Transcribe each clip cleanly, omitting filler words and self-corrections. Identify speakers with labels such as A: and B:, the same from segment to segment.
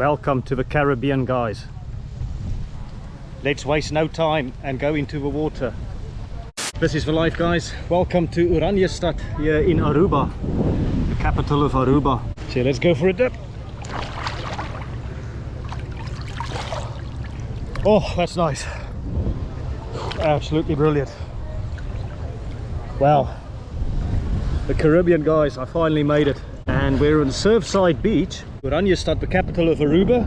A: Welcome to the Caribbean, guys. Let's waste no time and go into the water. This is the life, guys. Welcome to Oranjestad here in Aruba, the capital of Aruba. So let's go for a dip. Oh, that's nice. Absolutely brilliant. Wow. The Caribbean, guys, I finally made it. And we're on Surfside Beach. Oranjestad, the capital of Aruba.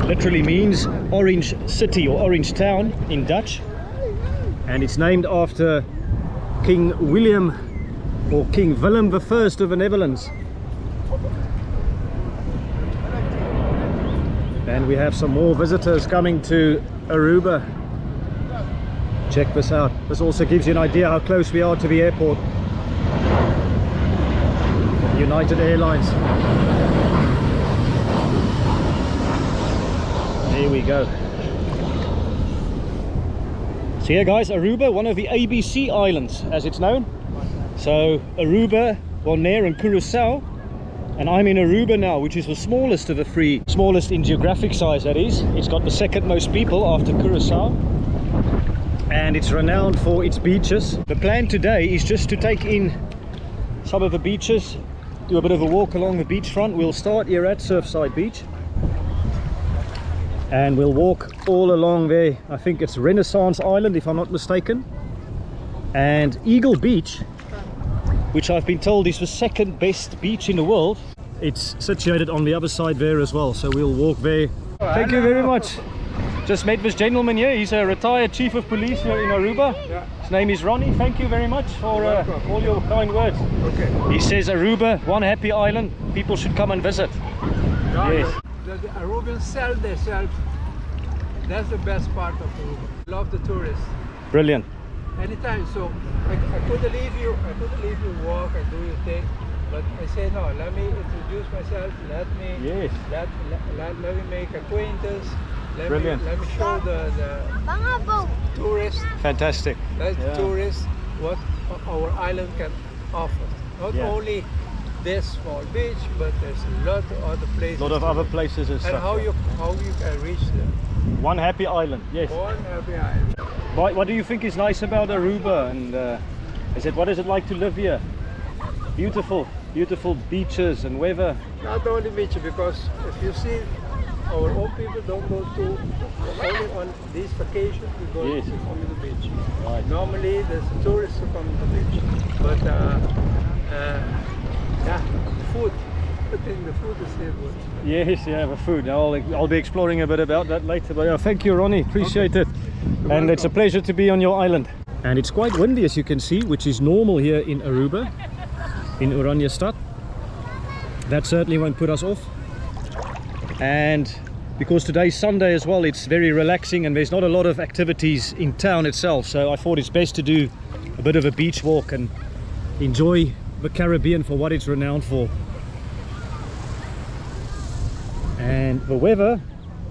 A: Literally means Orange City or Orange Town in Dutch. And it's named after King William or King Willem I of the Netherlands. And we have some more visitors coming to Aruba. Check this out. This also gives you an idea how close we are to the airport. United Airlines. Here we go. So yeah, guys, Aruba, one of the ABC islands as it's known. So Aruba, Bonaire and Curacao. And I'm in Aruba now, which is the smallest of the three. Smallest in geographic size, that is. It's got the second most people after Curacao. And it's renowned for its beaches. The plan today is just to take in some of the beaches, do a bit of a walk along the beachfront. We'll start here at Surfside Beach. And we'll walk all along there. I think it's Renaissance Island, if I'm not mistaken. And Eagle Beach, which I've been told is the second best beach in the world. It's situated on the other side there as well, so we'll walk there. Thank you very much. Just met this gentleman here. He's a retired chief of police here in Aruba. Yeah. His name is Ronnie. Thank you very much for all your kind words. Okay. He says Aruba, one happy island. People should come and visit.
B: No,
A: yes.
B: The Arubians sell themselves. That's the best part of Aruba. Love the tourists.
A: Brilliant.
B: Anytime. So I couldn't leave you. I couldn't leave you walk and do your thing. But I say no. Let me introduce myself. Let me make acquaintance.
A: Brilliant.
B: Let me show the tourists.
A: Fantastic.
B: Let the tourists what our island can offer. Not only this small beach, but there's a lot of other places.
A: A lot of other places and stuff.
B: And how you can reach them.
A: One happy island. Yes.
B: One happy island.
A: What do you think is nice about Aruba? And what is it like to live here? Beautiful beaches and weather.
B: Not only beaches, because if you see, our own people don't go to only on these vacations. We go to the beach. Right. Normally, there's tourists who come to the beach, but food. I think the food is still good.
A: Yes, yeah, the food. I'll be exploring a bit about that later. But thank you, Ronnie. Appreciate it. And it's a pleasure to be on your island. And it's quite windy, as you can see, which is normal here in Aruba, in Oranjestad. That certainly won't put us off. And because today's Sunday as well, it's very relaxing and there's not a lot of activities in town itself. So I thought it's best to do a bit of a beach walk and enjoy the Caribbean for what it's renowned for. And the weather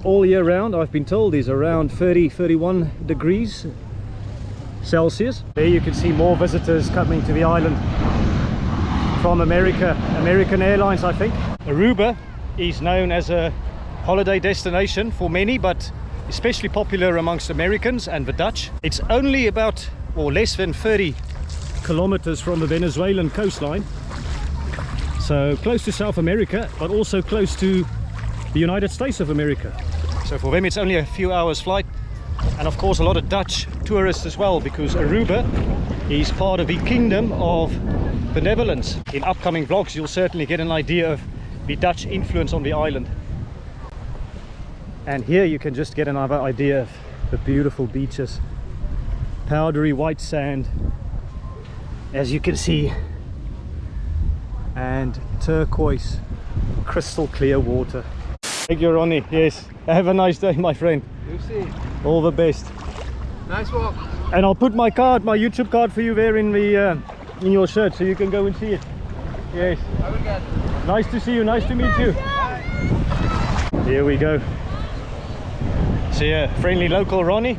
A: all year round, I've been told, is around 30-31 degrees Celsius. There you can see more visitors coming to the island from American Airlines, I think. Aruba is known as a holiday destination for many, but especially popular amongst Americans and the Dutch. It's only about, or less than 30 kilometers from the Venezuelan coastline. So close to South America, but also close to the United States of America. So for them it's only a few hours flight. And of course a lot of Dutch tourists as well, because Aruba is part of the Kingdom of the Netherlands. In upcoming vlogs you'll certainly get an idea of the Dutch influence on the island. And here you can just get another idea of the beautiful beaches. Powdery white sand, as you can see, and turquoise crystal clear water. Thank you, Ronnie. Yes, have a nice day, my friend.
B: You see.
A: All the best.
B: Nice walk.
A: And I'll put my YouTube card for you there in your shirt, so you can go and see it. Yes.
B: I will get it.
A: Nice to see you. Nice to meet you. Here we go. See a friendly local Ronnie.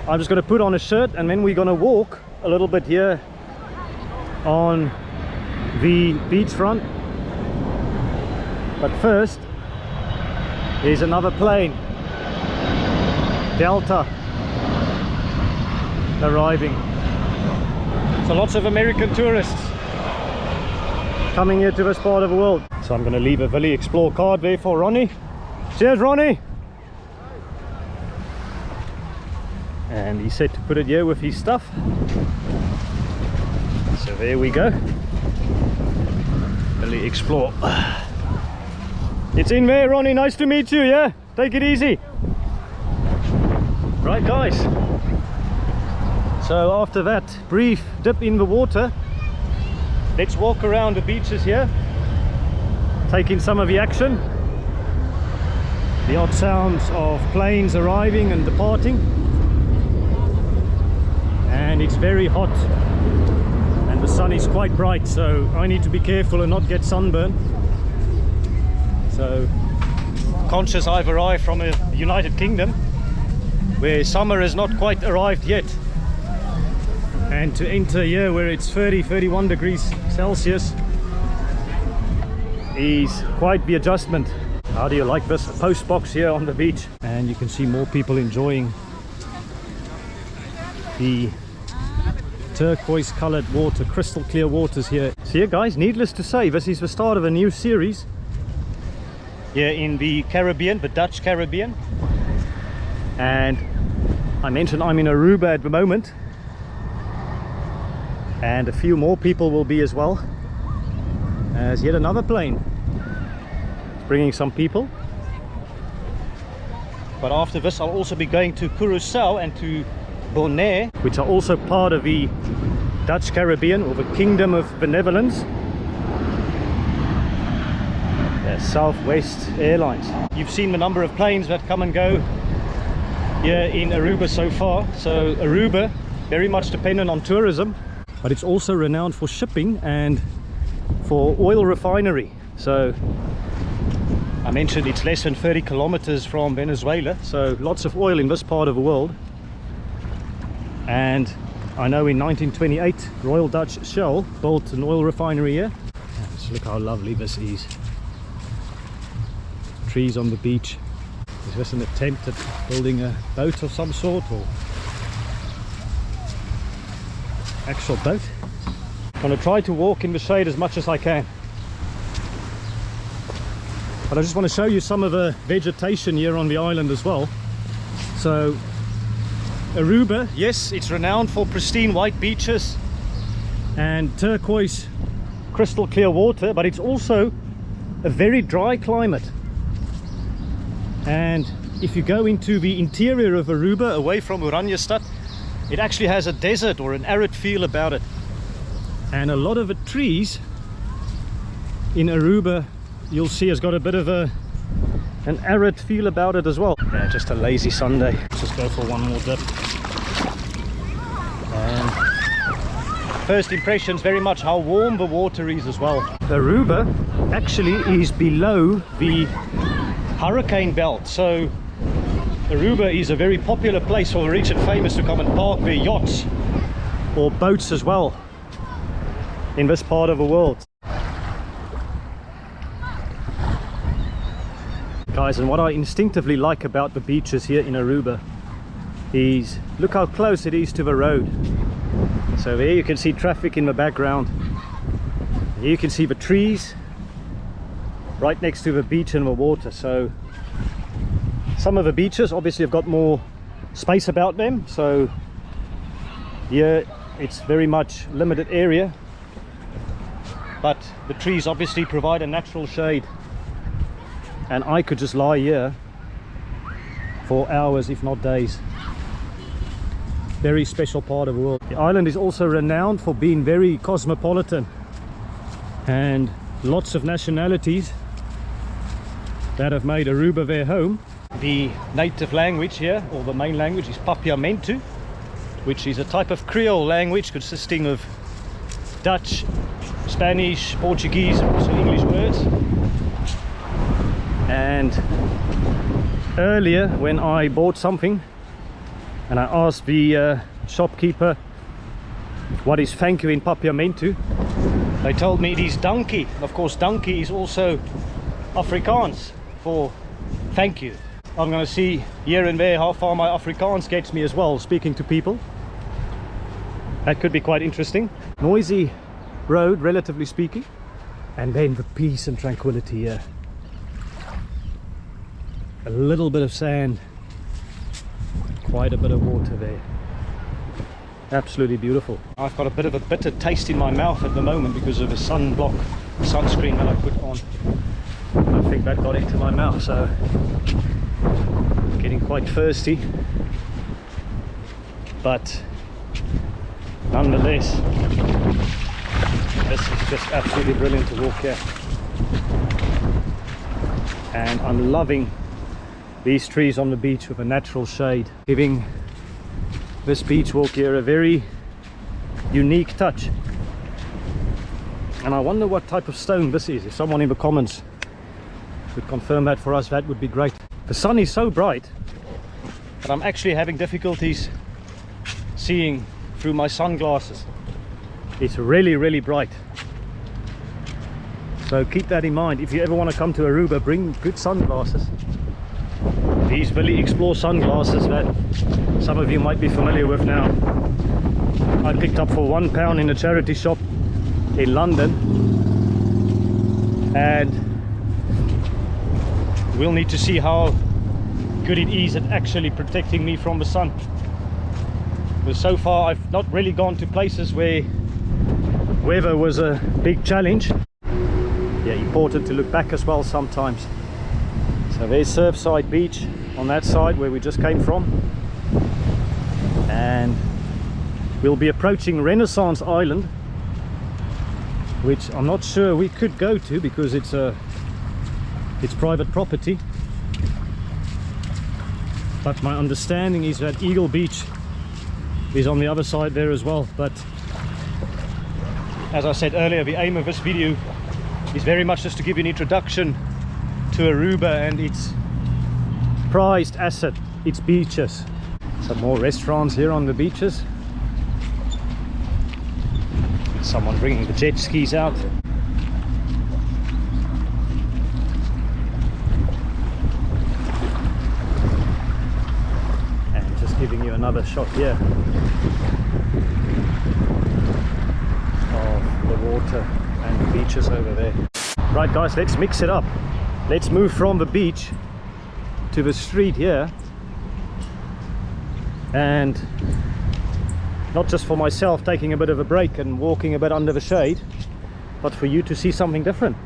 A: I'm just going to put on a shirt and then we're going to walk a little bit here on the beachfront. But first, Here's another plane, Delta, arriving. So lots of American tourists coming here to this part of the world. So I'm going to leave a Willy Explore card there for Ronnie. Cheers, Ronnie! And he said to put it here with his stuff. So there we go. Willy Explore. It's in there, Ronnie. Nice to meet you, yeah? Take it easy. Right, guys. So after that brief dip in the water, let's walk around the beaches here, take in some of the action. The odd sounds of planes arriving and departing. And it's very hot. And the sun is quite bright, so I need to be careful and not get sunburn. So, conscious I've arrived from the United Kingdom, where summer has not quite arrived yet. And to enter here where it's 30-31 degrees Celsius is quite the adjustment. How do you like this post box here on the beach? And you can see more people enjoying the turquoise colored water, crystal clear waters here. So yeah, guys, needless to say, this is the start of a new series here in the Caribbean, the Dutch Caribbean. And I mentioned I'm in Aruba at the moment, and a few more people will be as well. There's yet another plane bringing some people. But after this I'll also be going to Curacao and to Bonaire, which are also part of the Dutch Caribbean, or the Kingdom of the Netherlands. Southwest Airlines. You've seen the number of planes that come and go here in Aruba so far. So Aruba, very much dependent on tourism, but it's also renowned for shipping and for oil refinery. So I mentioned it's less than 30 kilometers from Venezuela, so lots of oil in this part of the world. And I know in 1928 Royal Dutch Shell built an oil refinery here. Just look how lovely this is. Trees on the beach. Is this an attempt at building a boat of some sort, or actual boat? I'm going to try to walk in the shade as much as I can, but I just want to show you some of the vegetation here on the island as well. So Aruba, yes, it's renowned for pristine white beaches and turquoise crystal clear water, but it's also a very dry climate. And if you go into the interior of Aruba, away from Oranjestad, it actually has a desert or an arid feel about it. And a lot of the trees in Aruba, you'll see, has got a bit of an arid feel about it as well. Yeah, just a lazy Sunday. Let's just go for one more dip. And first impressions, very much how warm the water is as well. Aruba actually is below the hurricane belt, so Aruba is a very popular place for the rich and famous to come and park their yachts or boats as well in this part of the world. Guys, and what I instinctively like about the beaches here in Aruba is look how close it is to the road. So there you can see traffic in the background. Here you can see the trees right next to the beach and the water. So some of the beaches obviously have got more space about them, so here it's very much limited area, but the trees obviously provide a natural shade, and I could just lie here for hours if not days. Very special part of the world. The island is also renowned for being very cosmopolitan, and lots of nationalities that have made Aruba their home. The native language here, or the main language, is Papiamentu, which is a type of Creole language consisting of Dutch, Spanish, Portuguese, and also English words. And earlier when I bought something and I asked the shopkeeper what is thank you in Papiamentu, they told me it is donkey. Of course, donkey is also Afrikaans for thank you. I'm going to see here and there how far my Afrikaans gets me as well, speaking to people. That could be quite interesting. Noisy road, relatively speaking. And then the peace and tranquility here. A little bit of sand, quite a bit of water there. Absolutely beautiful. I've got a bit of a bitter taste in my mouth at the moment because of the sunscreen that I put on. I think that got into my mouth, so getting quite thirsty. But nonetheless, this is just absolutely brilliant to walk here. And I'm loving these trees on the beach with a natural shade, giving this beach walk here a very unique touch. And I wonder what type of stone this is. If someone in the comments could confirm that for us, that would be great. The sun is so bright that I'm actually having difficulties seeing through my sunglasses. It's really, really bright. So keep that in mind. If you ever want to come to Aruba, bring good sunglasses. These Billy Explore sunglasses that some of you might be familiar with now, I picked up for £1 in a charity shop in London, and we'll need to see how good it is at actually protecting me from the sun. But so far I've not really gone to places where weather was a big challenge. Yeah, important to look back as well sometimes. So there's Surfside Beach on that side where we just came from, and we'll be approaching Renaissance Island, which I'm not sure we could go to because it's private property. But my understanding is that Eagle Beach is on the other side there as well. But as I said earlier, the aim of this video is very much just to give you an introduction to Aruba and its prized asset, its beaches. Some more restaurants here on the beaches. Someone bringing the jet skis out. And just giving you another shot here of the water and the beaches over there. Right guys, let's mix it up. Let's move from the beach to the street here, and not just for myself taking a bit of a break and walking a bit under the shade, but for you to see something different.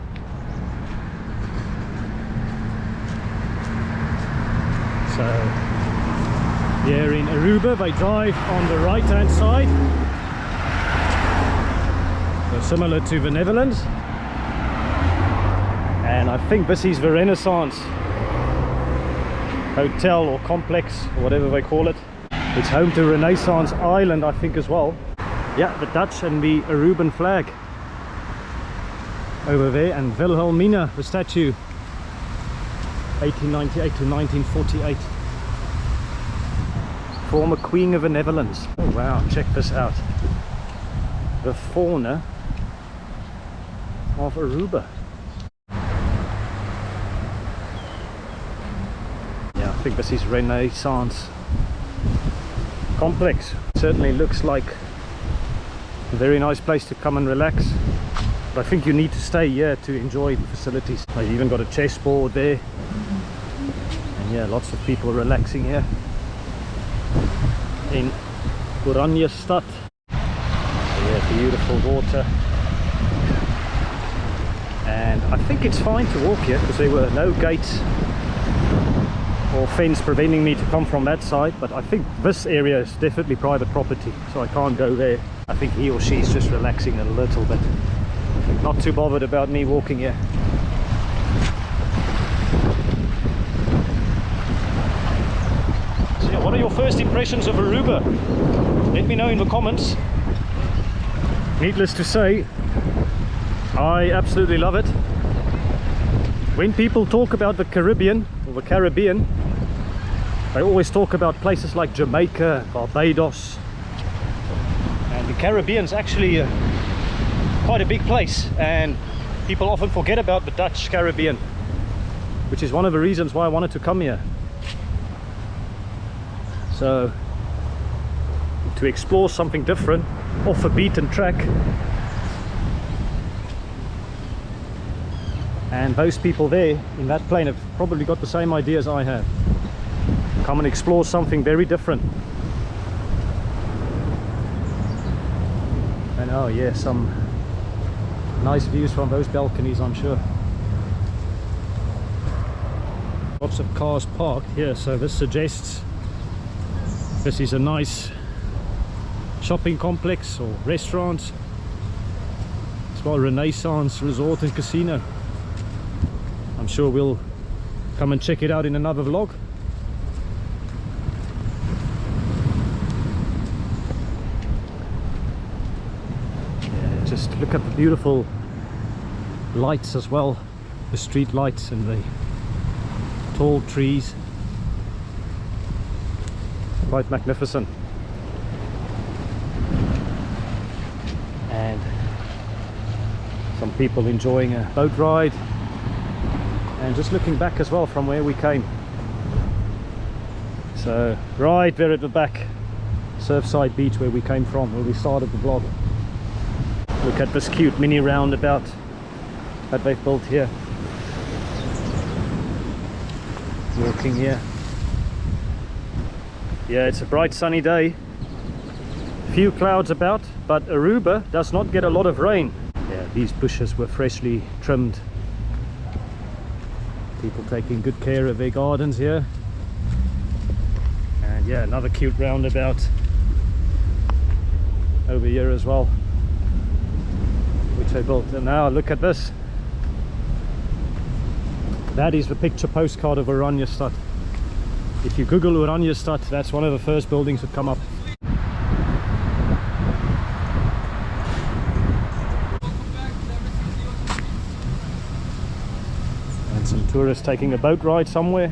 A: So here in Aruba they drive on the right hand side, so similar to the Netherlands. And I think this is the Renaissance Hotel or complex or whatever they call it. It's home to Renaissance Island, I think, as well. Yeah, the Dutch and the Aruban flag over there, and Wilhelmina, the statue, 1898 to 1948. Former Queen of the Netherlands. Oh wow, check this out. The fauna of Aruba. I think this is Renaissance complex. Certainly looks like a very nice place to come and relax, but I think you need to stay here to enjoy the facilities. I've even got a chessboard there, and yeah, lots of people relaxing here in Oranjestad. Yeah, beautiful water, and I think it's fine to walk here because there were no gates or fence preventing me to come from that side, but I think this area is definitely private property, so I can't go there. I think he or she is just relaxing a little bit, not too bothered about me walking here. So yeah, what are your first impressions of Aruba? Let me know in the comments. Needless to say, I absolutely love it. When people talk about the Caribbean, or the Caribbean, they always talk about places like Jamaica, Barbados, and the Caribbean's actually quite a big place, and people often forget about the Dutch Caribbean. which is one of the reasons why I wanted to come here. So to explore something different, off a beaten track. And those people there in that plane have probably got the same idea as I have. Come and explore something very different. And oh yeah, some nice views from those balconies, I'm sure. Lots of cars parked here, so this suggests this is a nice shopping complex or restaurant. It's well, Renaissance Resort and Casino. I'm sure we'll come and check it out in another vlog. Yeah, just look at the beautiful lights as well, the street lights and the tall trees. Quite magnificent. And some people enjoying a boat ride, and just looking back as well from where we came. So right there at the back, Surfside Beach, where we came from, where we started the vlog. Look at this cute mini roundabout that they've built here. Walking here. Yeah, it's a bright sunny day. Few clouds about, but Aruba does not get a lot of rain. Yeah, these bushes were freshly trimmed. People taking good care of their gardens here. And yeah, another cute roundabout over here as well, which they built. And now look at this. That is the picture postcard of Oranjestad. If you Google Oranjestad, that's one of the first buildings that come up. And some tourists taking a boat ride somewhere.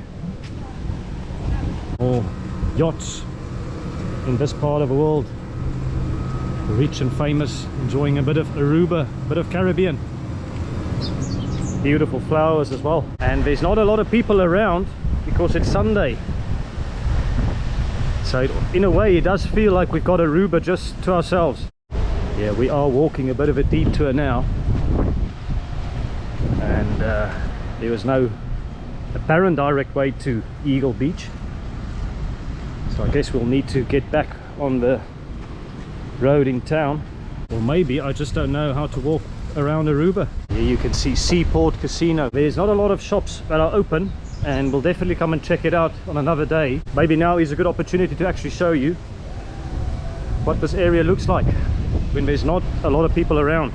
A: Or yachts in this part of the world. The rich and famous enjoying a bit of Aruba, a bit of Caribbean. Beautiful flowers as well. And there's not a lot of people around because it's Sunday. So in a way it does feel like we've got Aruba just to ourselves. Yeah, we are walking a bit of a detour now. And there was no apparent direct way to Eagle Beach. So I guess we'll need to get back on the road in town. Or maybe I just don't know how to walk around Aruba. Here you can see Seaport Casino. There's not a lot of shops that are open, and we'll definitely come and check it out on another day. Maybe now is a good opportunity to actually show you what this area looks like when there's not a lot of people around.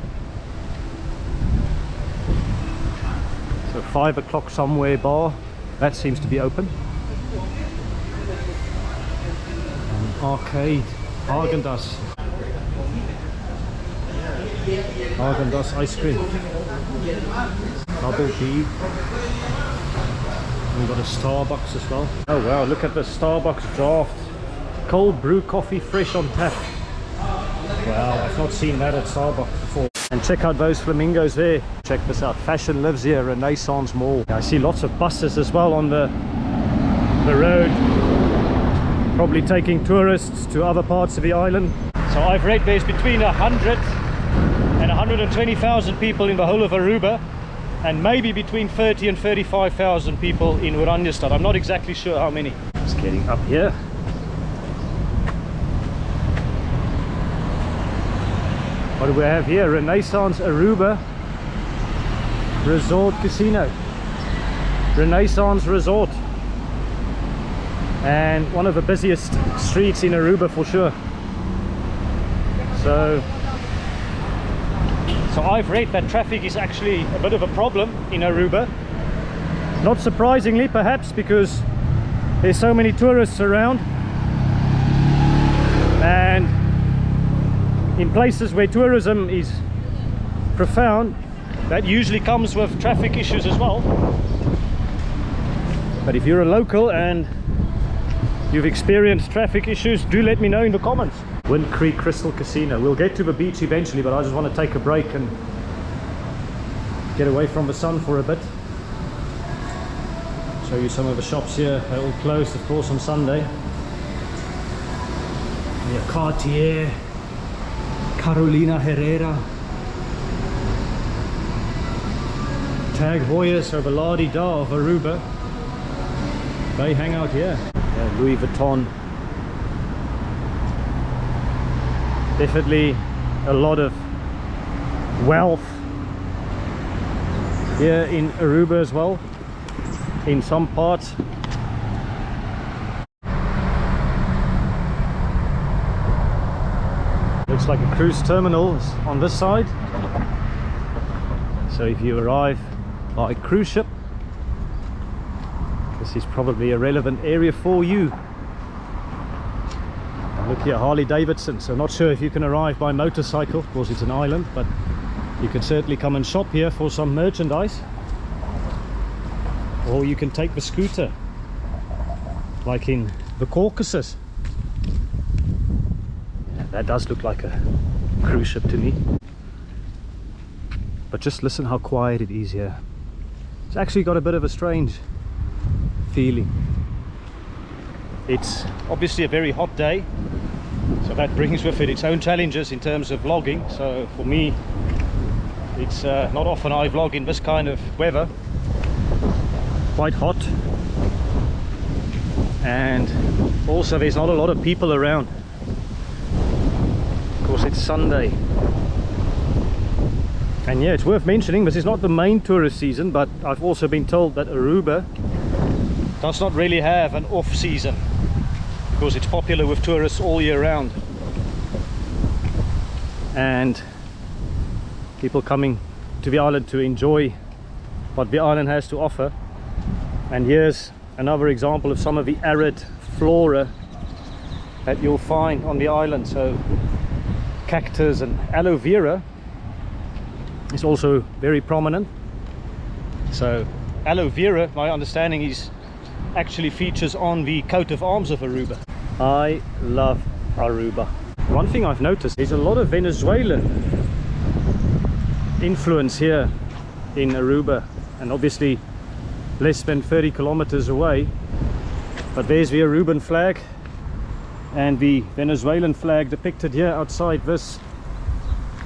A: So 5 o'clock somewhere bar, that seems to be open. And arcade, Häagen-Dazs ice cream, bubble tea. We've got a Starbucks as well. Oh wow, look at the Starbucks draft. Cold brew coffee fresh on tap. Wow, I've not seen that at Starbucks before. And check out those flamingos there. Check this out, fashion lives here, Renaissance Mall. I see lots of buses as well on the road. Probably taking tourists to other parts of the island. So I've read there's between 100 and 120,000 people in the whole of Aruba, and maybe between 30 and 35,000 people in Oranjestad. I'm not exactly sure how many. Just getting up here. What do we have here? Renaissance Aruba Resort Casino. Renaissance Resort. And one of the busiest streets in Aruba for sure. So I've read that traffic is actually a bit of a problem in Aruba. Not surprisingly perhaps, because there's so many tourists around, and in places where tourism is profound, that usually comes with traffic issues as well. But if you're a local and you've experienced traffic issues, do let me know in the comments. Wind Creek Crystal Casino. We'll get to the beach eventually, but I just want to take a break and get away from the sun for a bit. Show you some of the shops here. They're all closed, of course, on Sunday. Yeah, Cartier, Carolina Herrera, Tag Heuer, so the la-di-da of Aruba. They hang out here. Yeah, Louis Vuitton. Definitely a lot of wealth here in Aruba as well, in some parts. Looks like a cruise terminal on this side. So if you arrive by cruise ship, this is probably a relevant area for you. And look here, Harley Davidson. So not sure if you can arrive by motorcycle, of course it's an island, but you can certainly come and shop here for some merchandise. Or you can take the scooter, like in the Caucasus. Yeah, that does look like a cruise ship to me. But just listen how quiet it is here. It's actually got a bit of a strange feeling. It's obviously a very hot day, so that brings with it its own challenges in terms of vlogging. So for me, it's not often I vlog in this kind of weather. Quite hot, and also there's not a lot of people around. Of course, it's Sunday. And yeah, it's worth mentioning, this is not the main tourist season, but I've also been told that Aruba does not really have an off season, because it's popular with tourists all year round. And people coming to the island to enjoy what the island has to offer. And here's another example of some of the arid flora that you'll find on the island. So cactus and aloe vera is also very prominent. So aloe vera, my understanding, is actually features on the coat of arms of Aruba. I love Aruba. One thing I've noticed is a lot of Venezuelan influence here in Aruba, and obviously less than 30 kilometers away, but there's the Aruban flag and the Venezuelan flag depicted here outside this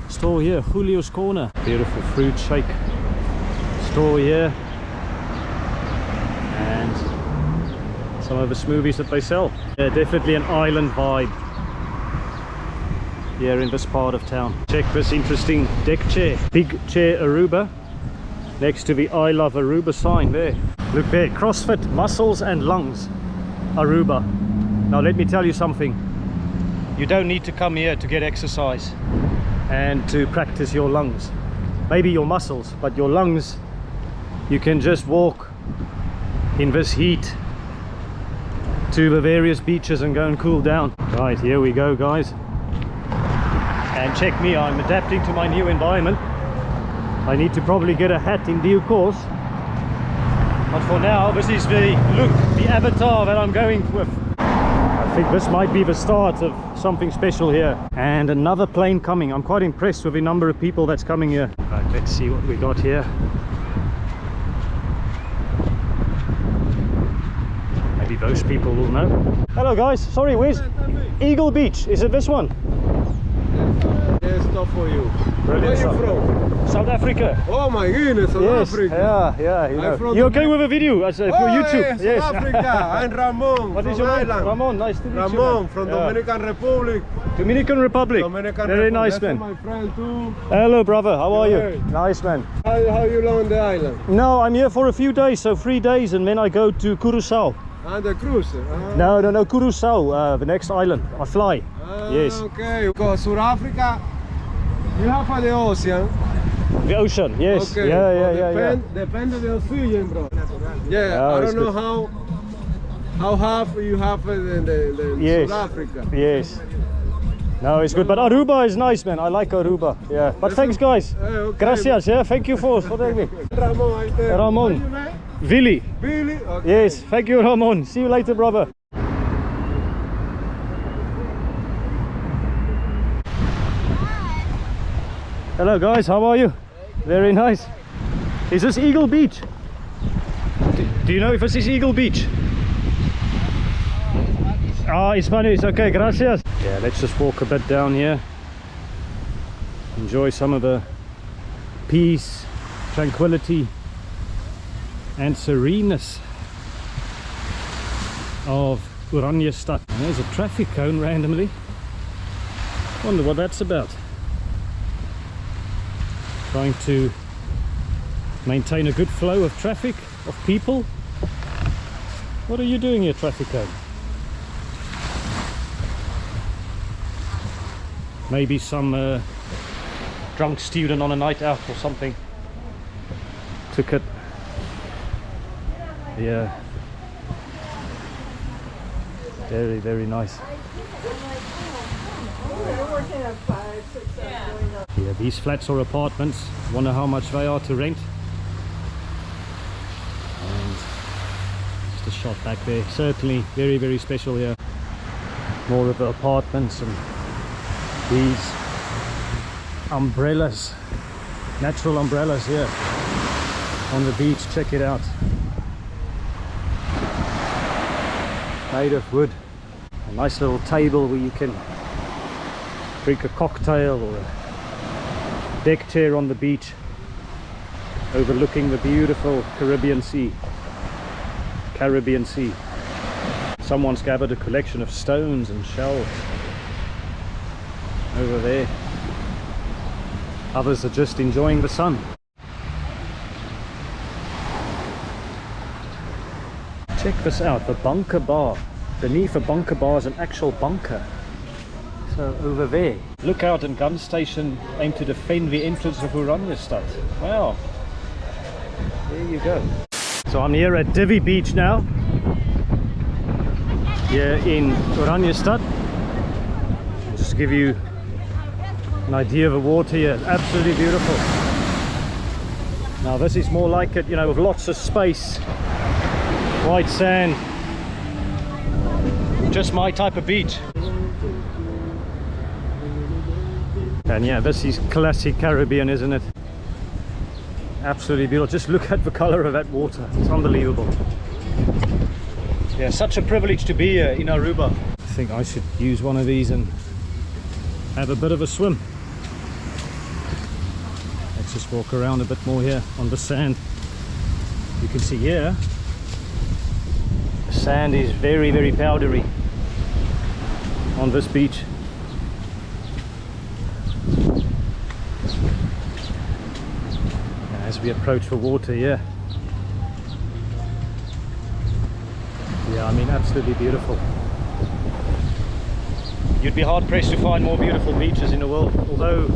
A: store here, Julio's Corner. Beautiful fruit shake store here, and some of the smoothies that they sell. Yeah, definitely an island vibe here in this part of town. Check this interesting deck chair, Big Chair Aruba, next to the I Love Aruba sign there. Look there, CrossFit muscles and lungs, Aruba. Now let me tell you something. You don't need to come here to get exercise and to practice your lungs. Maybe your muscles, but your lungs, you can just walk in this heat to the various beaches and go and cool down. Right, here we go, guys. And check me, I'm adapting to my new environment. I need to probably get a hat in due course, but for now this is the look, the avatar that I'm going with. I think this might be the start of something special here. And another plane coming. I'm quite impressed with the number of people that's coming here. Right, let's see what we got here. Maybe those people will know. Hello guys, sorry, where's Eagle Beach? Is it this one?
B: There's stuff for you.
A: Brilliant.
B: Where are you from?
A: South Africa.
B: Oh my goodness, South Africa.
A: Yeah, you know.
B: from
A: You okay with a video for YouTube?
B: Yes, South Africa. I'm Ramon.
A: What is
B: from
A: your name?
B: Ireland.
A: Ramon, nice to meet you.
B: Ramon from Dominican Republic.
A: Dominican Republic. Very nice,
B: That's
A: man.
B: my friend too.
A: Hello, brother. How are you?
B: Good.
A: Nice, man.
B: How you on the island?
A: No, I'm here for a few days, so 3 days, and then I go to Curacao.
B: And the cruise?
A: No, Curacao, the next island. I fly. Yes.
B: Okay. Because South Africa, you have the ocean.
A: The ocean, yes.
B: Okay.
A: Yeah.
B: Depend on the oxygen, bro. Yeah,
A: Oh,
B: I don't know how half you have in
A: Yes.
B: South Africa.
A: Yes. No, it's good. But Aruba is nice, man. I like Aruba. Yeah. But thanks, guys.
B: Okay.
A: Gracias. Yeah. Thank you for telling me.
B: Ramon, I tell.
A: Ramon.
B: What's your name?
A: Billy.
B: Billy? Okay.
A: Yes. Thank you, Ramon. See you later, brother. Hello, guys. How are you? Very nice. Is this Eagle Beach? Do you know if this is Eagle Beach? Ah, Spanish. Okay, gracias. Yeah, let's just walk a bit down here. Enjoy some of the peace, tranquility and sereneness of Oranjestad. And there's a traffic cone randomly. Wonder what that's about. Trying to maintain a good flow of traffic, of people. What are you doing here, traffic cone? Maybe some drunk student on a night out or something took it. Yeah, very, very nice. Yeah, these flats or apartments, wonder how much they are to rent. And just a shot back there, certainly very, very special here. More of the apartments and these umbrellas, natural umbrellas here on the beach. Check it out, made of wood. A nice little table where you can drink a cocktail, or a deck chair on the beach overlooking the beautiful Caribbean Sea. Someone's gathered a collection of stones and shells over there. Others are just enjoying the sun. Check this out, the bunker bar. Beneath the bunker bar is an actual bunker. So over there, lookout and gun station aim to defend the entrance of Oranjestad. Wow, there you go. So I'm here at Divi Beach now, here in Oranjestad. Just to give you an idea of the water here, absolutely beautiful. Now this is more like it, you know, with lots of space, white sand, just my type of beach. And yeah, this is classic Caribbean, isn't it? Absolutely beautiful. Just look at the color of that water, it's unbelievable. Yeah, such a privilege to be here in Aruba. I think I should use one of these and have a bit of a swim. Let's just walk around a bit more here on the sand. You can see here, the sand is very, very powdery on this beach. And as we approach the water here, yeah, I mean, absolutely beautiful. You'd be hard pressed to find more beautiful beaches in the world, although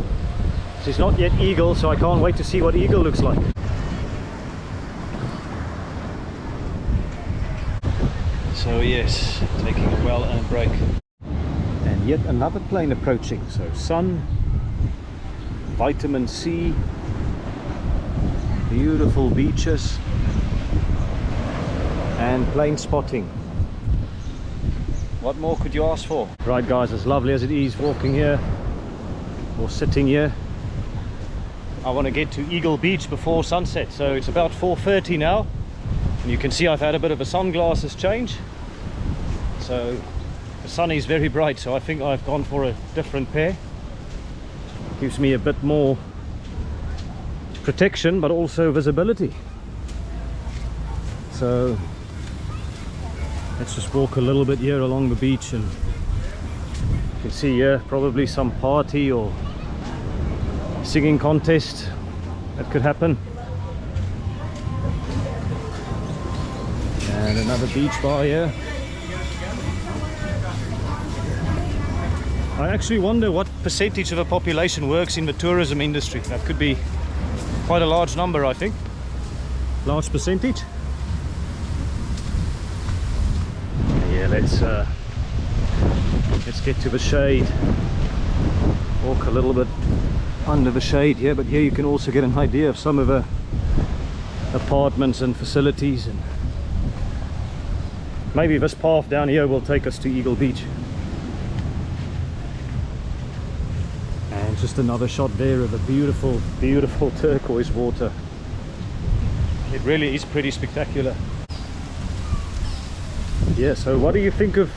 A: this is not yet Eagle, so I can't wait to see what Eagle looks like. So yes, taking a well-earned break. And yet another plane approaching, so sun, vitamin C, beautiful beaches and plane spotting. What more could you ask for? Right guys, as lovely as it is walking here or sitting here, I want to get to Eagle Beach before sunset. So it's about 4:30 now, and you can see I've had a bit of a sunglasses change. So the sun is very bright, so I think I've gone for a different pair. Gives me a bit more protection but also visibility. So let's just walk a little bit here along the beach, and you can see here probably some party or singing contest that could happen. And another beach bar here. I actually wonder what percentage of the population works in the tourism industry. That could be quite a large number, I think. Large percentage. Yeah, let's get to the shade. Walk a little bit under the shade here, but here you can also get an idea of some of the apartments and facilities, and maybe this path down here will take us to Eagle Beach. And just another shot there of the beautiful, beautiful turquoise water. It really is pretty spectacular. Yeah, so what do you think of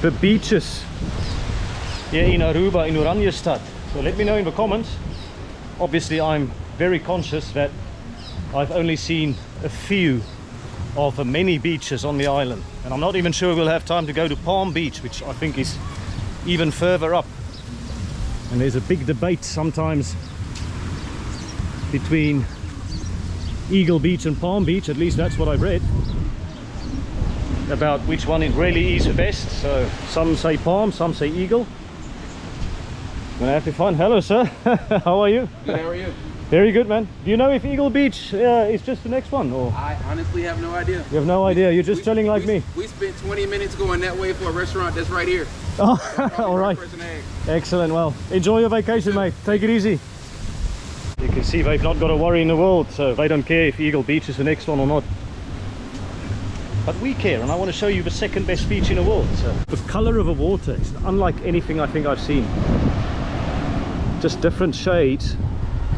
A: the beaches here in Aruba, in Oranjestad? So let me know in the comments. Obviously I'm very conscious that I've only seen a few of the many beaches on the island, and I'm not even sure we'll have time to go to Palm Beach, which I think is even further up. And there's a big debate sometimes between Eagle Beach and Palm Beach, at least that's what I've read, about which one it really is the best. So some say Palm, some say Eagle. I'm gonna have to find. Hello sir. How are you?
C: Good, how are you?
A: Very good, man. Do you know if Eagle Beach is just the next one, or?
C: I honestly have no idea.
A: You have no idea, you're just telling like me.
C: We spent 20 minutes going that way for a restaurant that's right here.
A: Oh, all right. Excellent, well, enjoy your vacation, mate. Take it easy. You can see they've not got a worry in the world, so they don't care if Eagle Beach is the next one or not. But we care, and I want to show you the second best beach in the world. So the color of the water is unlike anything I think I've seen. Just different shades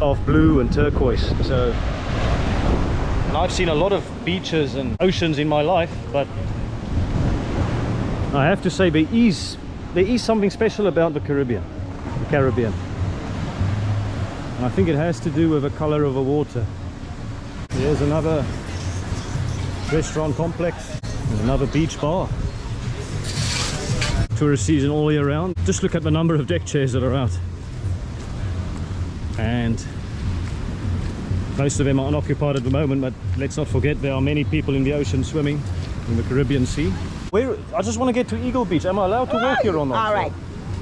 A: of blue and turquoise. So, and I've seen a lot of beaches and oceans in my life, but I have to say there is something special about the Caribbean. And I think it has to do with the color of the water. Here's another restaurant complex, and another beach bar. Tourist season all year round. Just look at the number of deck chairs that are out. And most of them are unoccupied at the moment, but let's not forget there are many people in the ocean swimming in the Caribbean Sea. I just want to get to Eagle Beach. Am I allowed to walk here or not?
D: All right.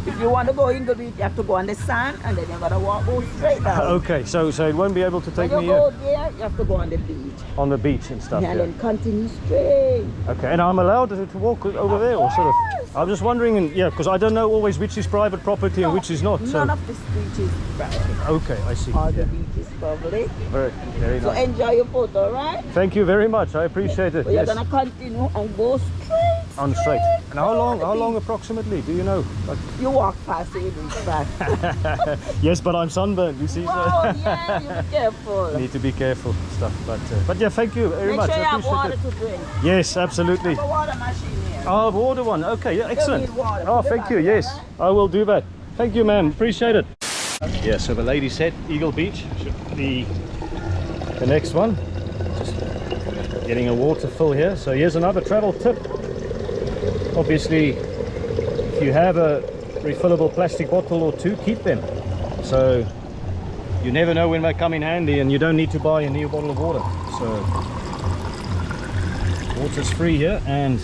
D: If you want to go Eagle Beach, you have to go on the sand, and then you got to go straight down.
A: Okay, so it won't be able to take me
D: here. When you go there, you have to go on the beach.
A: On the beach and stuff,
D: and then continue straight.
A: Okay, and I'm allowed to walk over there, or sort of? I'm just wondering, yeah, because I don't know always which is private property and which is not.
D: None of this beach is private.
A: Okay, I see.
D: All the beach is public.
A: Very nice.
D: So enjoy your photo, right?
A: Thank you very much. I appreciate it.
D: So you're gonna continue and go straight.
A: On straight. And how long approximately? Do you know? Like...
D: You walk fast, so you do fast.
A: Yes, but I'm sunburned. You see.
D: Oh yeah, you be careful.
A: Need to be careful stuff. But yeah, thank you very much.
D: Make sure you
A: I
D: have water
A: it.
D: to drink.
A: Yes, absolutely.
D: Have a water machine here.
A: Oh, water one. Okay, yeah, excellent.
D: Water.
A: Oh, thank you. Yes, I will do that. Thank you, ma'am. Appreciate it. Yeah, so the lady said Eagle Beach should be the next one. Just getting a water fill here. So here's another travel tip. Obviously, if you have a refillable plastic bottle or two, keep them. So you never know when they come in handy, and you don't need to buy a new bottle of water. So water's free here, and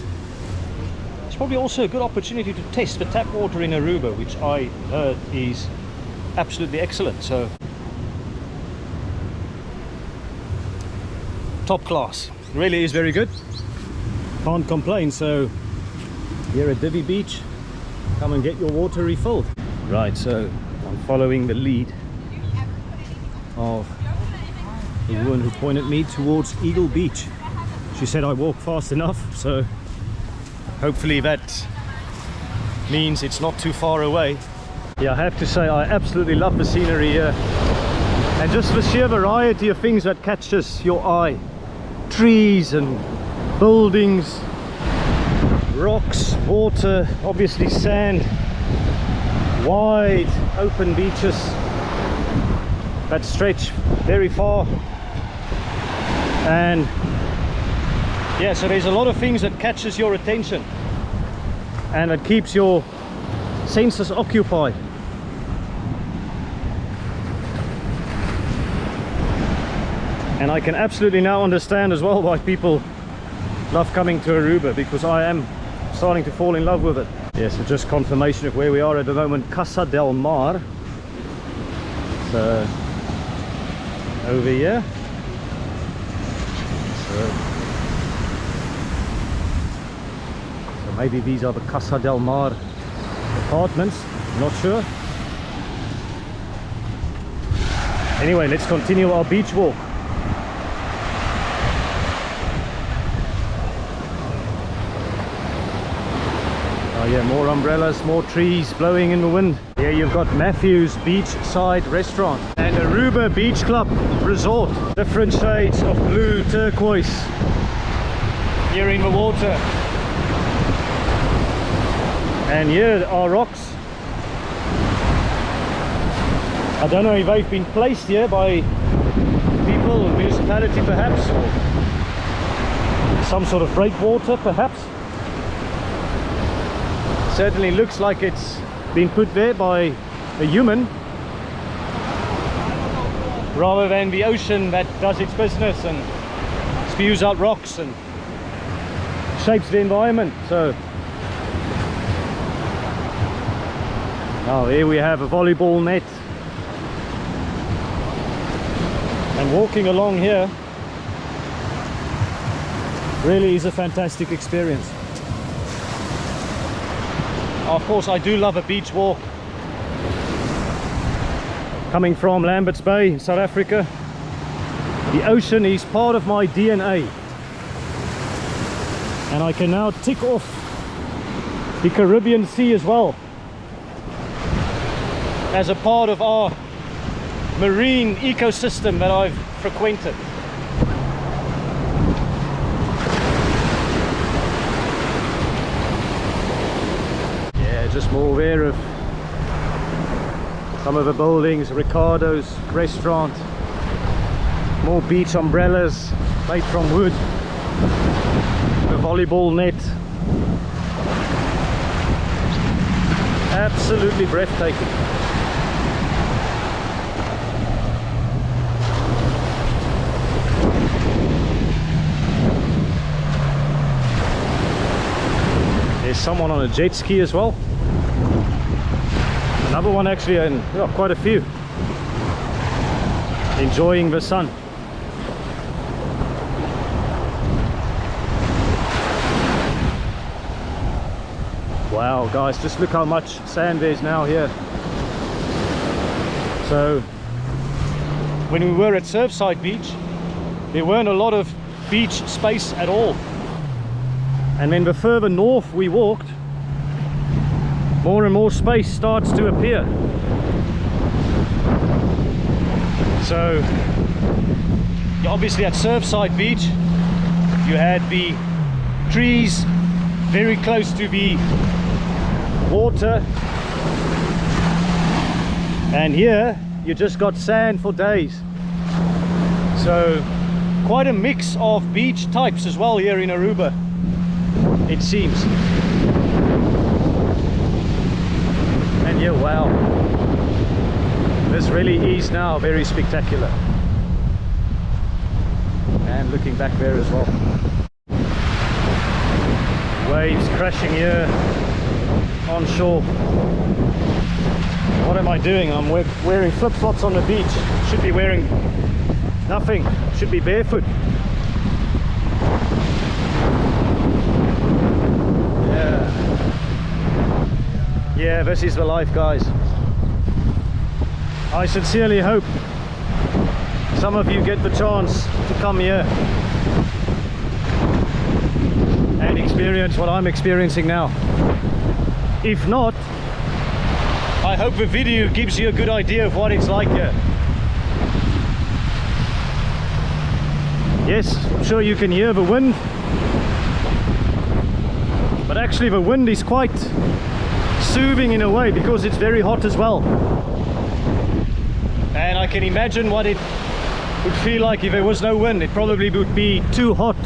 A: it's probably also a good opportunity to test the tap water in Aruba, which I heard is absolutely excellent. So top class, really is very good, can't complain. So here at Divi Beach, come and get your water refilled. Right, so I'm following the lead of the woman who pointed me towards Eagle Beach. She said I walk fast enough, so hopefully that means it's not too far away. Yeah, I have to say I absolutely love the scenery here, and just the sheer variety of things that catches your eye. Trees and buildings, rocks, water, obviously sand, wide open beaches that stretch very far, and yeah, so there's a lot of things that catches your attention and it keeps your senses occupied. And I can absolutely now understand as well why people love coming to Aruba, because I am starting to fall in love with it. Yeah, so just confirmation of where we are at the moment, Casa del Mar. So over here. So maybe these are the Casa del Mar apartments, not sure. Anyway, let's continue our beach walk. Oh yeah, more umbrellas, more trees blowing in the wind. Here you've got Matthew's Beachside Restaurant and Aruba Beach Club Resort. Different shades of blue, turquoise here in the water. And here are rocks. I don't know if they've been placed here by people, or municipality perhaps, or some sort of breakwater perhaps. Certainly looks like it's been put there by a human rather than the ocean that does its business and spews out rocks and shapes the environment. So now here we have a volleyball net, and walking along here really is a fantastic experience. Of course, I do love a beach walk. Coming from Lambert's Bay in South Africa, the ocean is part of my DNA, and I can now tick off the Caribbean Sea as well as a part of our marine ecosystem that I've frequented. Yeah, just more aware of some of the buildings, Ricardo's restaurant, more beach umbrellas made from wood, the volleyball net. Absolutely breathtaking. There's someone on a jet ski as well. Another one actually, and quite a few, enjoying the sun. Wow guys, just look how much sand there's now here. So when we were at Surfside Beach, there weren't a lot of beach space at all, and then the further north we walked, more and more space starts to appear. So obviously at Surfside Beach you had the trees very close to the water, and here you just got sand for days. So quite a mix of beach types as well here in Aruba, it seems. And yeah, wow, this really is now very spectacular. And looking back there as well, waves crashing here on shore. What am I doing? I'm wearing flip-flops on the beach. Should be wearing nothing, should be barefoot. Yeah, this is the life, guys. I sincerely hope some of you get the chance to come here and experience what I'm experiencing now. If not, I hope the video gives you a good idea of what it's like here. Yes, I'm sure you can hear the wind, but actually the wind is quite soothing in a way because it's very hot as well. And I can imagine what it would feel like if there was no wind. It probably would be too hot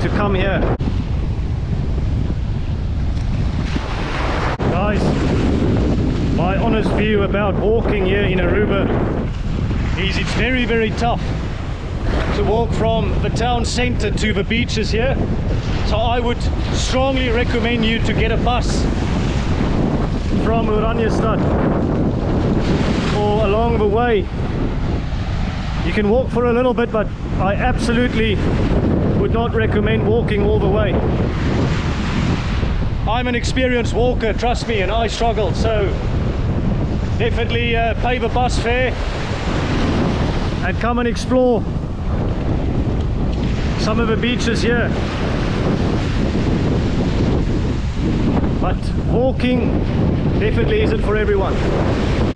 A: to come here. Guys, my honest view about walking here in Aruba is it's very, very tough to walk from the town center to the beaches here. So I would strongly recommend you to get a bus from Oranjestad, or along the way. You can walk for a little bit, but I absolutely would not recommend walking all the way. I'm an experienced walker, trust me, and I struggled, so definitely pay the bus fare and come and explore some of the beaches here. But walking definitely isn't for everyone.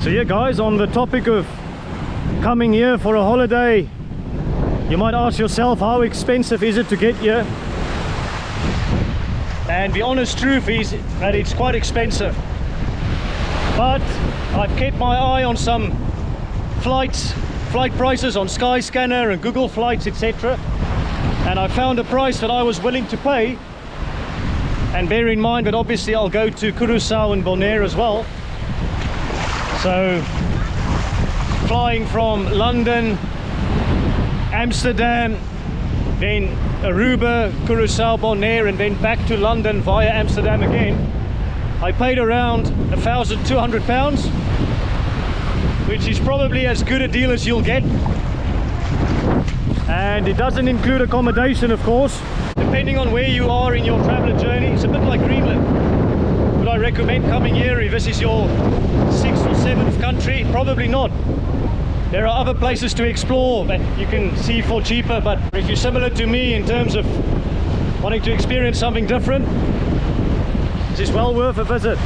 A: So yeah guys, on the topic of coming here for a holiday, you might ask yourself, how expensive is it to get here? And the honest truth is that it's quite expensive. But I've kept my eye on some flight prices on Skyscanner and Google Flights, etc. And I found a price that I was willing to pay. And bear in mind that obviously I'll go to Curacao and Bonaire as well. So flying from London, Amsterdam, then Aruba, Curacao, Bonaire, and then back to London via Amsterdam again, I paid around £1,200, which is probably as good a deal as you'll get. And it doesn't include accommodation, of course. Depending on where you are in your traveller journey, it's a bit like Greenland. Would I recommend coming here if this is your 6th or 7th country? Probably not. There are other places to explore that you can see for cheaper, but if you're similar to me in terms of wanting to experience something different, this is well worth a visit.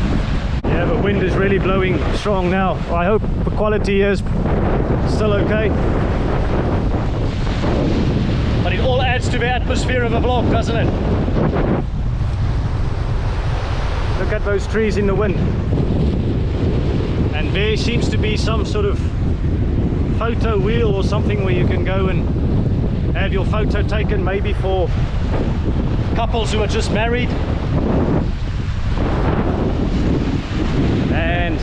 A: Yeah, the wind is really blowing strong now. I hope the quality is still okay. But it all adds to the atmosphere of a vlog, doesn't it? Look at those trees in the wind. And there seems to be some sort of photo wheel or something where you can go and have your photo taken, maybe for couples who are just married. And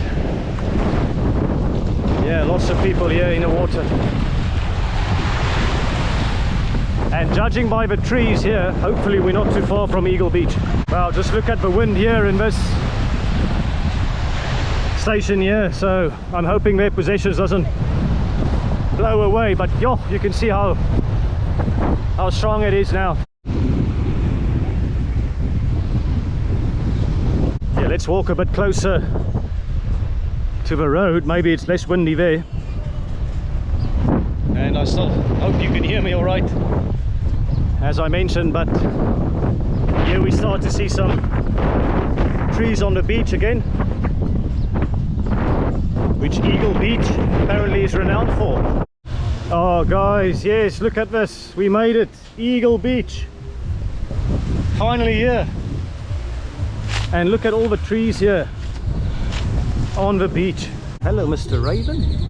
A: yeah, lots of people here in the water. And judging by the trees here, hopefully we're not too far from Eagle Beach. Wow, just look at the wind here in this station here. So I'm hoping their possessions doesn't blow away, but yo, you can see how strong it is now. Yeah, let's walk a bit closer to the road. Maybe it's less windy there. And I still hope you can hear me all right, as I mentioned. But here we start to see some trees on the beach again, which Eagle Beach apparently is renowned for. Oh guys, yes, look at this, we made it, Eagle Beach, finally here. And look at all the trees here on the beach. Hello, Mr. Raven.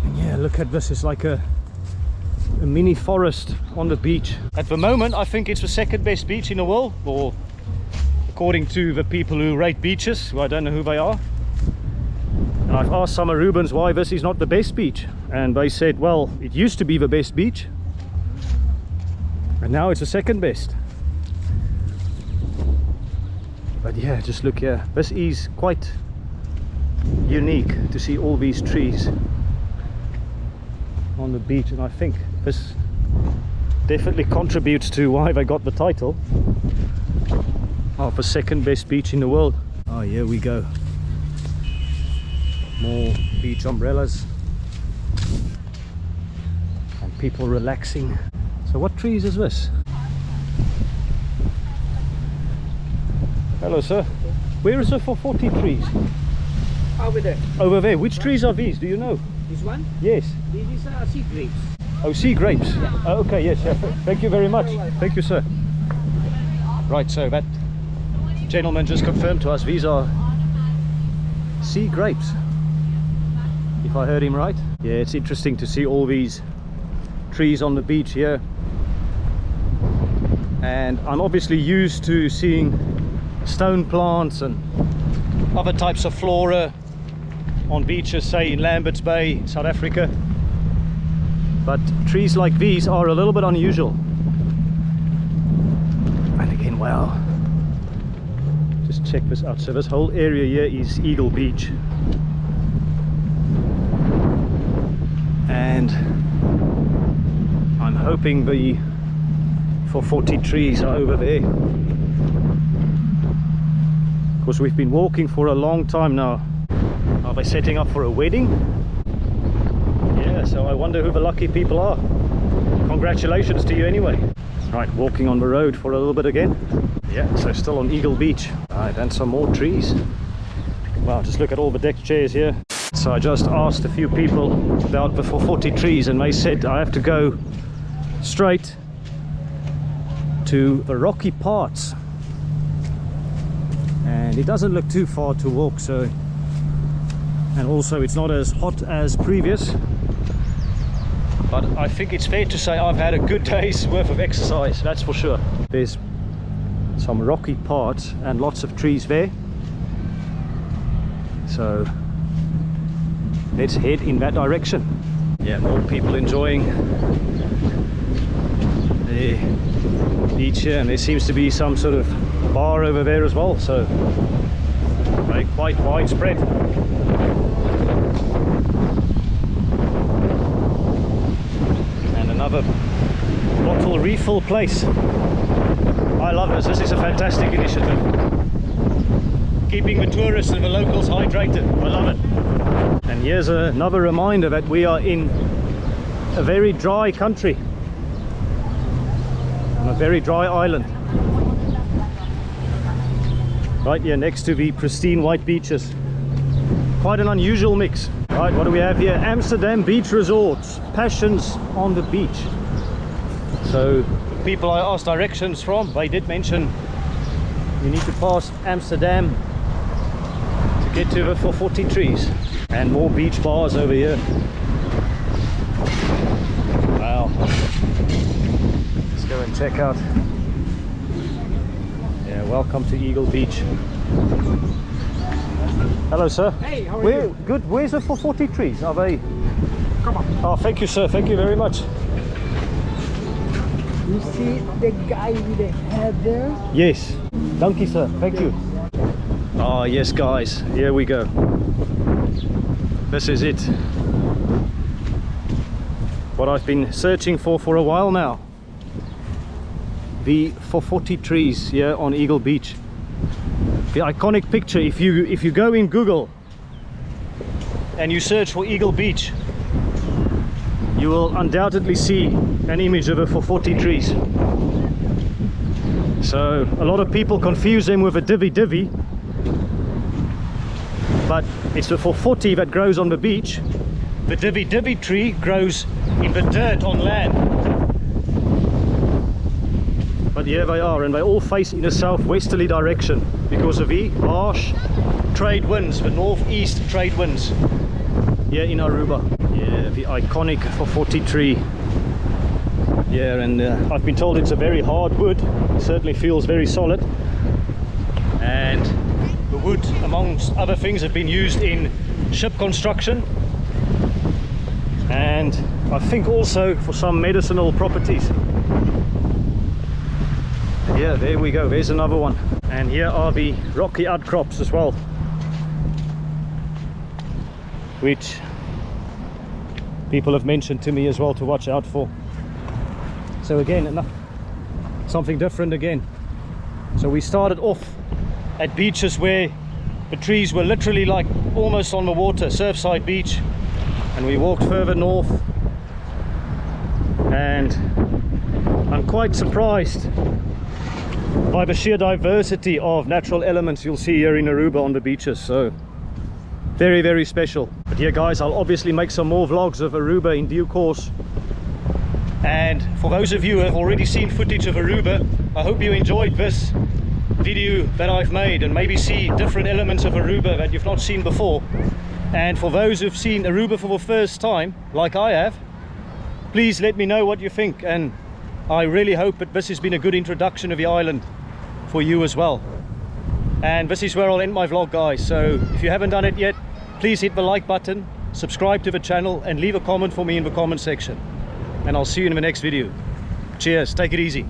A: And yeah, look at this, it's like a mini forest on the beach. At the moment I think it's the second best beach in the world, or according to the people who rate beaches, who I don't know who they are. And I've asked some Arubans why this is not the best beach, and they said, well, it used to be the best beach and now it's the second best. But yeah, just look here, this is quite unique to see all these trees on the beach, and I think this definitely contributes to why they got the title of the second best beach in the world. Oh, here we go. More beach umbrellas and people relaxing. So what trees is this? Hello sir, where is the 440 trees?
D: Over there.
A: Over there. Which trees are these, do you know?
D: This one?
A: Yes.
D: This is sea grapes.
A: Oh, sea grapes. Yeah. Oh, okay, yes, yeah. Thank you very much. Thank you, sir. Right, so that gentleman just confirmed to us these are sea grapes, if I heard him right. Yeah, it's interesting to see all these trees on the beach here. And I'm obviously used to seeing stone plants and other types of flora on beaches, say in Lambert's Bay, South Africa. But trees like these are a little bit unusual. And again, wow. Just check this out. So this whole area here is Eagle Beach. And I'm hoping the 440 trees are over there. Of course, we've been walking for a long time now. Are they setting up for a wedding? Yeah, so I wonder who the lucky people are. Congratulations to you anyway. Right, walking on the road for a little bit again. Yeah, so still on Eagle Beach. Right, and some more trees. Wow, just look at all the deck chairs here. So I just asked a few people about the 440 trees, and they said I have to go straight to the rocky parts and it doesn't look too far to walk, so, and also it's not as hot as previous, but I think it's fair to say I've had a good day's worth of exercise, that's for sure. There's some rocky parts and lots of trees there, so let's head in that direction. Yeah, more people enjoying the beach here, and there seems to be some sort of bar over there as well, so quite widespread. And another bottle refill place. I love this. This is a fantastic initiative, keeping the tourists and the locals hydrated. I love it. And here's another reminder that we are in a very dry country, on a very dry island, right here next to the pristine white beaches. Quite an unusual mix. Right, what do we have here? Amsterdam Beach Resorts, passions on the beach. So the people I asked directions from, they did mention you need to pass Amsterdam to get to the 440 trees. And more beach bars over here. Wow. Let's go and check out. Yeah, welcome to Eagle Beach. Hello, sir.
B: Hey, how are you?
A: Good. Where's the 440 trees? Are they?
B: Come on.
A: Oh, thank you, sir. Thank you very much.
B: You see the guy with the head there?
A: Yes. Thank you, sir. Thank you. Oh, yes, guys. Here we go. This is it. What I've been searching for a while now. The 440 trees here on Eagle Beach. The iconic picture. If you go in Google and you search for Eagle Beach, you will undoubtedly see an image of the 440 trees. So a lot of people confuse them with a Divi, but it's the 440 that grows on the beach. The Divi tree grows in the dirt on land. But here they are, and they all face in a southwesterly direction because of the harsh trade winds, the northeast trade winds here in Aruba. Yeah, the iconic 440 tree. Yeah, and I've been told it's a very hard wood. It certainly feels very solid. And the wood, amongst other things, have been used in ship construction, and I think also for some medicinal properties. Yeah, there we go, there's another one. And here are the rocky outcrops as well, which people have mentioned to me as well to watch out for. So again, something different again. So we started off at beaches where the trees were literally like almost on the water, Surfside Beach, and we walked further north, and I'm quite surprised by the sheer diversity of natural elements you'll see here in Aruba on the beaches. So very, very special. But yeah, guys, I'll obviously make some more vlogs of Aruba in due course. And for those of you who have already seen footage of Aruba, I hope you enjoyed this video that I've made and maybe see different elements of Aruba that you've not seen before. And for those who've seen Aruba for the first time, like I have, please let me know what you think, and I really hope that this has been a good introduction of the island for you as well. And this is where I'll end my vlog, guys. So if you haven't done it yet, please hit the like button, subscribe to the channel, and leave a comment for me in the comment section. And I'll see you in the next video. Cheers, take it easy.